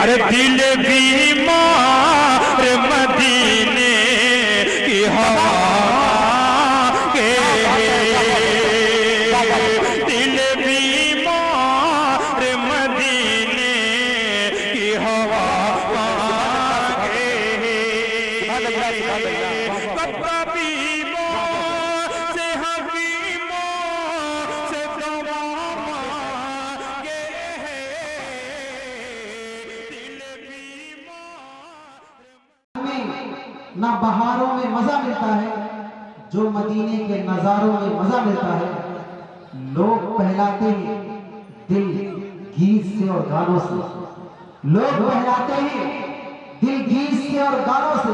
अरे दिल बीमार मदीने की हवा के, दिल बीमार मदीने की हवा के, ना बहारों में मजा मिलता है जो मदीने के नजारों में मजा मिलता है। लोग पहलाते हैं दिल गीत से और गानों से, लोग बहलाते हैं दिल गीत से और गानों से।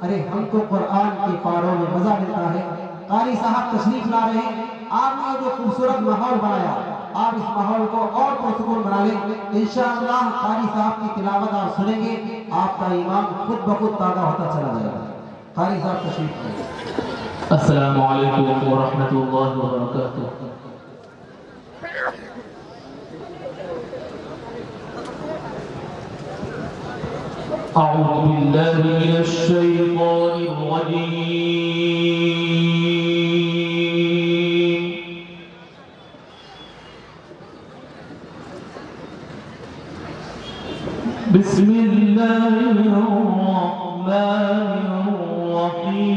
अरे हमको कुरान के पारों में मजा मिलता है। कारी साहब तशरीफ ला रहे हैं, आपने जो खूबसूरत माहौल बनाया, आप इस माहौल को और पुरसुकून बना लें। इंशाअल्लाह कारी साहब की तिलावत आप सुनेंगे, आपका ईमान खुद ब खुद ताज़ा होता चला जाएगा। कारी साहब तशरीफ लाए। अस्सलामु अलैकुम व रहमतुल्लाहि व बरकातुहू। أعوذ بالله من الشيطان الرجيم. بسم الله الرحمن الرحيم.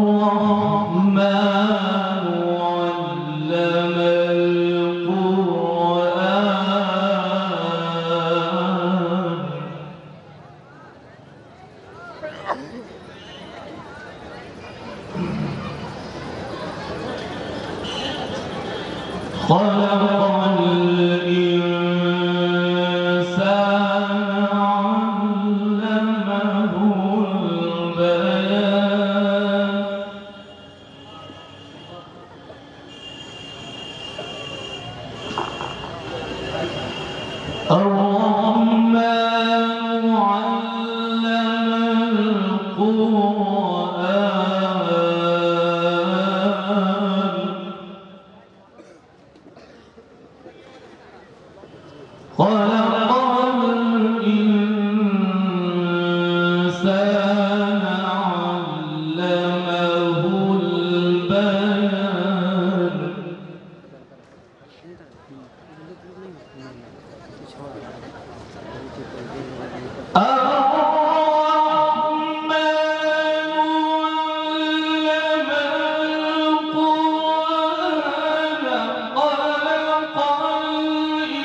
الرحمن علم القرآن. خلق الإنسان علمه البيان. الرحمن علم القرآن. خلق الإنسان علمه البيان. الرحمن علم القرآن. خلق الإنسان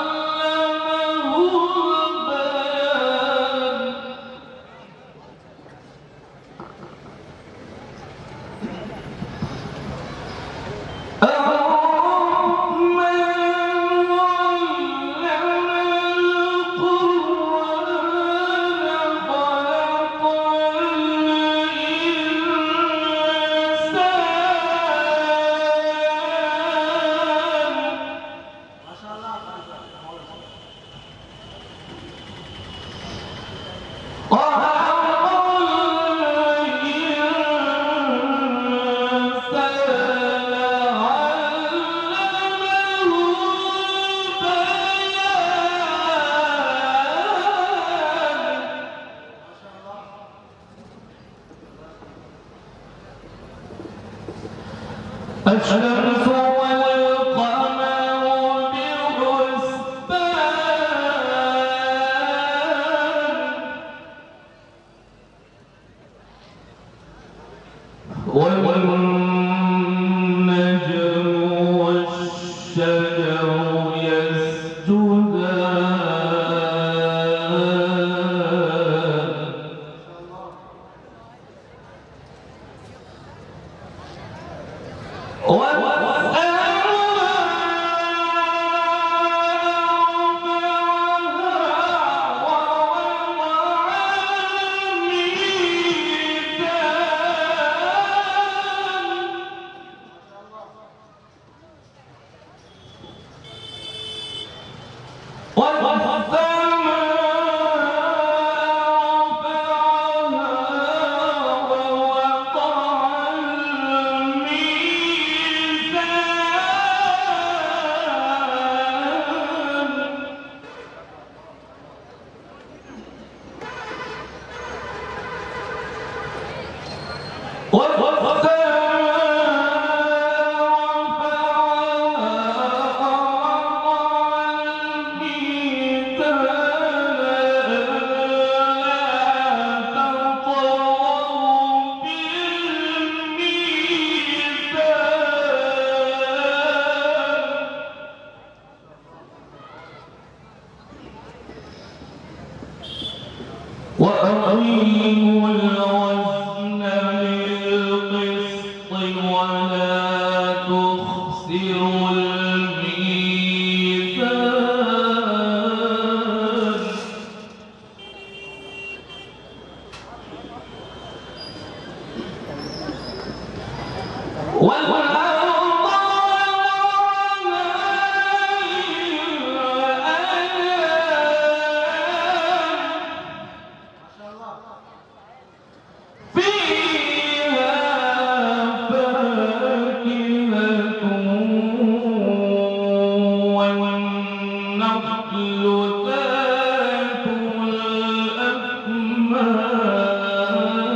علمه وأقيموا الوزن بالقسط ولا تخسروا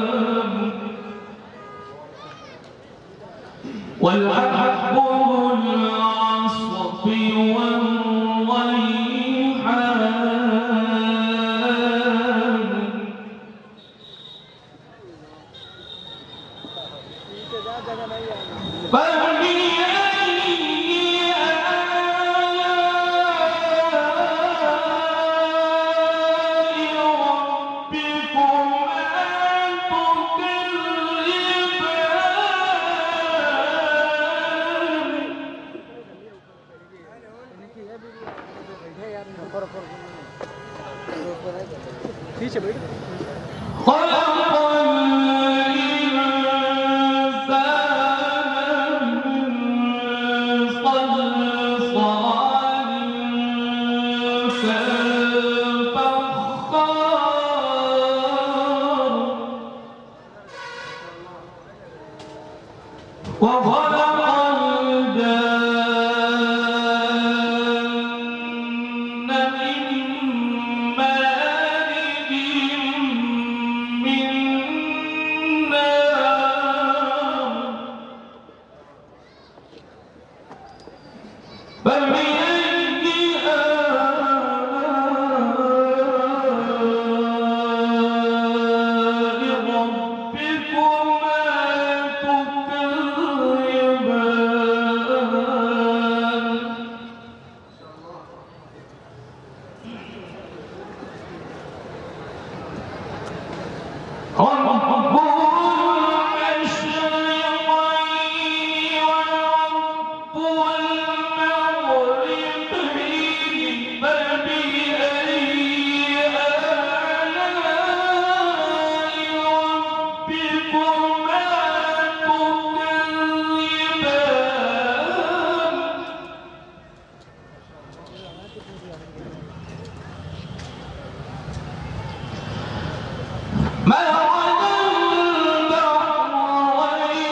الميزان والحب العصف والريحان فبأي آلاء ربكما पीछे बैठ خلق الإنسان من صلصال كالفخار وخلق الجن من مارج من نار فبأي آلاء ربكما تكذبان رب المشرقين ورب المغربين فبأي آلاء ربكما تكذبان مرج البحرين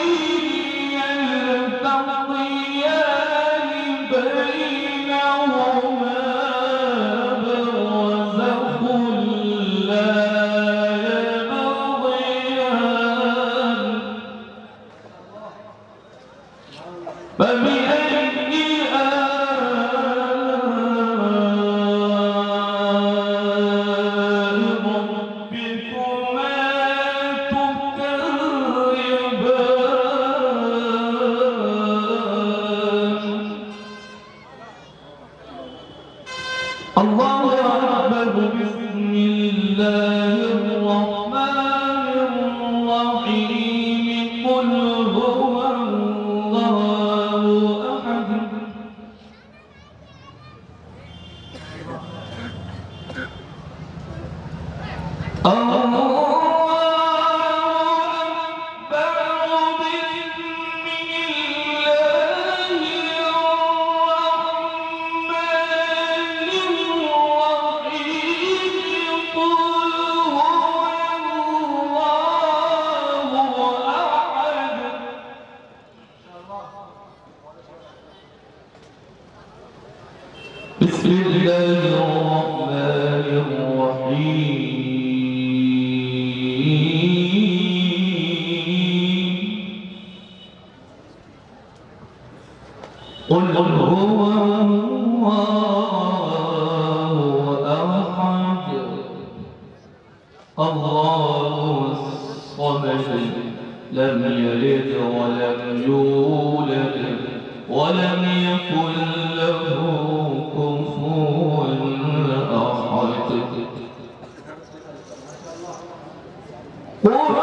يلتقيان بينهما برزخ لا يبغيان فبأي آلاء ربكما تكذبان الله أكبر بسم الله الرحمن الرحيم قل هو الله أحد بسم الله الرحمن الرحيم قل هو الله أحد الله الصمد لم يلد ولم يولد ولم يكن له كفوا أحد الله